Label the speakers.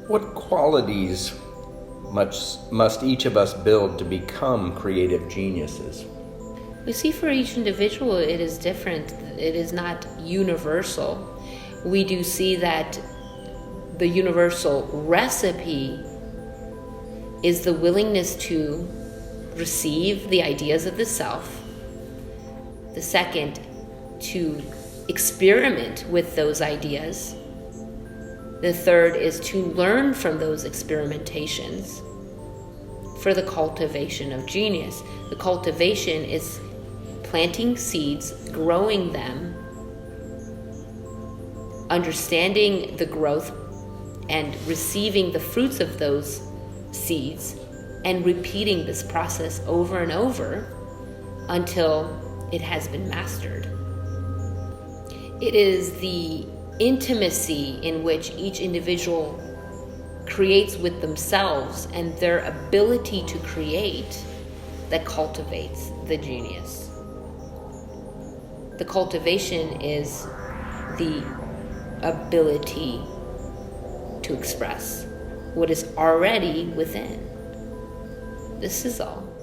Speaker 1: What qualities must each of us build to become creative geniuses?
Speaker 2: We see for each individual it is different. It is not universal. We do see that the universal recipe is the willingness to receive the ideas of the self. The second, to experiment with those ideas. The third is to learn from those experimentations for the cultivation of genius. The cultivation is planting seeds, growing them, understanding the growth and receiving the fruits of those seeds, and repeating this process over and over until it has been mastered. It is the intimacy in which each individual creates with themselves and their ability to create that cultivates the genius. The cultivation is the ability to express what is already within. This is all.